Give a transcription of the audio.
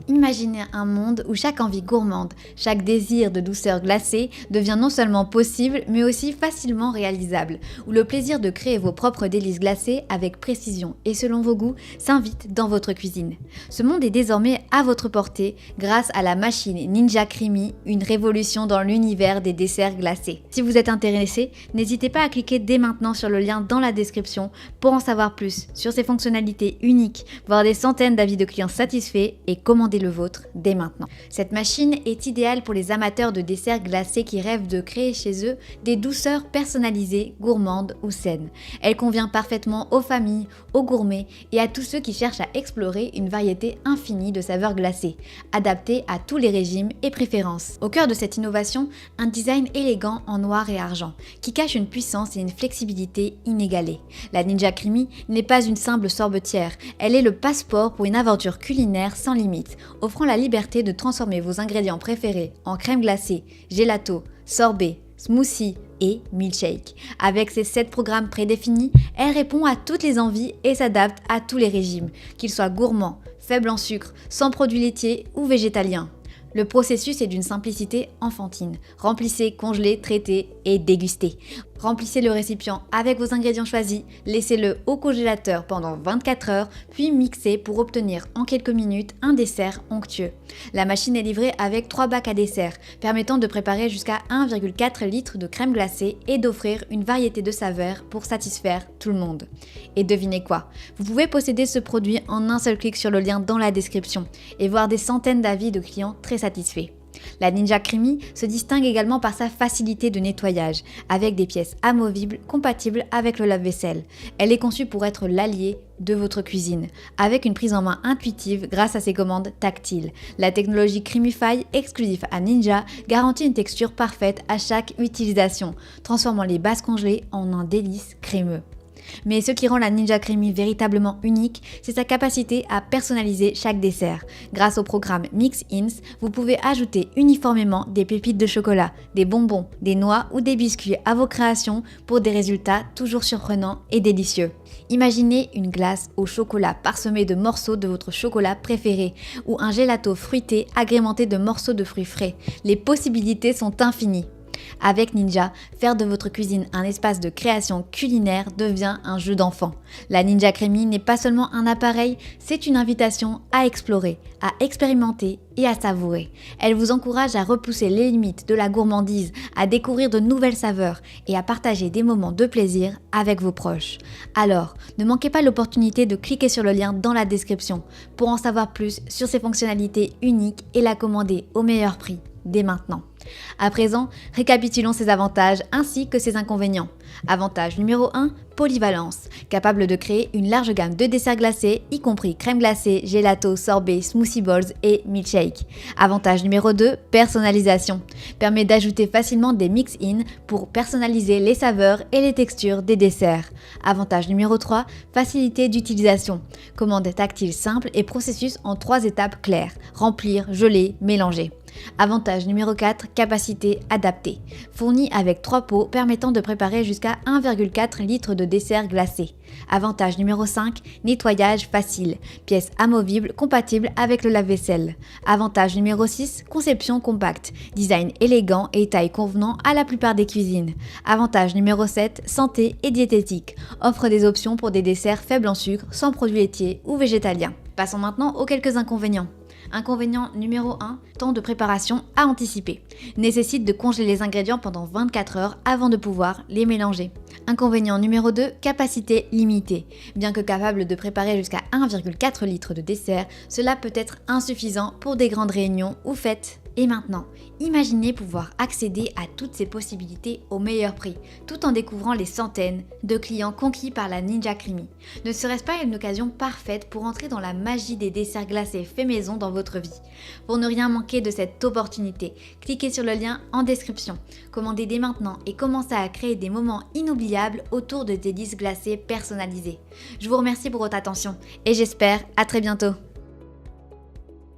Imaginez un monde où chaque envie gourmande, chaque désir de douceur glacée devient non seulement possible, mais aussi facilement réalisable, où le plaisir de créer vos propres délices glacées avec précision et selon vos goûts s'invite dans votre cuisine. Ce monde est désormais à votre portée grâce à la machine Ninja Creamy, une révolution dans l'univers des desserts glacés. Si vous êtes intéressé, n'hésitez pas à cliquer dès maintenant sur le lien dans la description pour en savoir plus sur ses fonctionnalités uniques, voir des centaines d'avis de clients satisfaits et commander le vôtre dès maintenant. Cette machine est idéale pour les amateurs de desserts glacés qui rêvent de créer chez eux des douceurs personnalisées, gourmandes ou saines. Elle convient parfaitement aux familles, aux gourmets et à tous ceux qui cherchent à explorer une variété infinie de saveurs glacées, adaptées à tous les régimes et préférences. Au cœur de cette innovation, un design élégant en noir et argent, qui cache une puissance et une flexibilité inégalées. La Ninja Creamy n'est pas une simple sorbetière, elle est le passeport pour une aventure culinaire sans limite, offrant la liberté de transformer vos ingrédients préférés en crème glacée, gelato, sorbet, smoothie et milkshake. Avec ses 7 programmes prédéfinis, elle répond à toutes les envies et s'adapte à tous les régimes, qu'ils soient gourmands, faibles en sucre, sans produits laitiers ou végétaliens. Le processus est d'une simplicité enfantine. Remplissez, congelez, traitez et dégustez. Remplissez le récipient avec vos ingrédients choisis, laissez-le au congélateur pendant 24 heures, puis mixez pour obtenir en quelques minutes un dessert onctueux. La machine est livrée avec 3 bacs à dessert, permettant de préparer jusqu'à 1,4 litre de crème glacée et d'offrir une variété de saveurs pour satisfaire tout le monde. Et devinez quoi? Vous pouvez posséder ce produit en un seul clic sur le lien dans la description et voir des centaines d'avis de clients très satisfaits. La Ninja Creamy se distingue également par sa facilité de nettoyage, avec des pièces amovibles compatibles avec le lave-vaisselle. Elle est conçue pour être l'allié de votre cuisine, avec une prise en main intuitive grâce à ses commandes tactiles. La technologie Creamify, exclusive à Ninja, garantit une texture parfaite à chaque utilisation, transformant les bases congelées en un délice crémeux. Mais ce qui rend la Ninja Creamy véritablement unique, c'est sa capacité à personnaliser chaque dessert. Grâce au programme Mix-Ins, vous pouvez ajouter uniformément des pépites de chocolat, des bonbons, des noix ou des biscuits à vos créations pour des résultats toujours surprenants et délicieux. Imaginez une glace au chocolat parsemée de morceaux de votre chocolat préféré ou un gelato fruité agrémenté de morceaux de fruits frais. Les possibilités sont infinies. Avec Ninja, faire de votre cuisine un espace de création culinaire devient un jeu d'enfant. La Ninja Creamy n'est pas seulement un appareil, c'est une invitation à explorer, à expérimenter et à savourer. Elle vous encourage à repousser les limites de la gourmandise, à découvrir de nouvelles saveurs et à partager des moments de plaisir avec vos proches. Alors, ne manquez pas l'opportunité de cliquer sur le lien dans la description pour en savoir plus sur ses fonctionnalités uniques et la commander au meilleur prix dès maintenant. À présent, récapitulons ses avantages ainsi que ses inconvénients. Avantage numéro 1, polyvalence, capable de créer une large gamme de desserts glacés, y compris crème glacée, gelato, sorbet, smoothie bowls et milkshake. Avantage numéro 2, personnalisation, permet d'ajouter facilement des mix-in pour personnaliser les saveurs et les textures des desserts. Avantage numéro 3, facilité d'utilisation, commande tactile simple et processus en 3 étapes claires, remplir, geler, mélanger. Avantage numéro 4, capacité adaptée, fournie avec 3 pots permettant de préparer jusqu'à 1,4 litre de dessert glacé. Avantage numéro 5, nettoyage facile, pièces amovibles compatibles avec le lave-vaisselle. Avantage numéro 6, conception compacte, design élégant et taille convenant à la plupart des cuisines. Avantage numéro 7, santé et diététique, offre des options pour des desserts faibles en sucre, sans produits laitiers ou végétaliens. Passons maintenant aux quelques inconvénients. Inconvénient numéro 1, temps de préparation à anticiper. Nécessite de congeler les ingrédients pendant 24 heures avant de pouvoir les mélanger. Inconvénient numéro 2, capacité limitée. Bien que capable de préparer jusqu'à 1,4 litre de dessert, cela peut être insuffisant pour des grandes réunions ou fêtes. Et maintenant, imaginez pouvoir accéder à toutes ces possibilités au meilleur prix, tout en découvrant les centaines de clients conquis par la Ninja Creamy. Ne serait-ce pas une occasion parfaite pour entrer dans la magie des desserts glacés faits maison dans votre vie? Pour ne rien manquer de cette opportunité, cliquez sur le lien en description. Commandez dès maintenant et commencez à créer des moments inoubliables autour de délices glacées personnalisées. Je vous remercie pour votre attention et j'espère à très bientôt.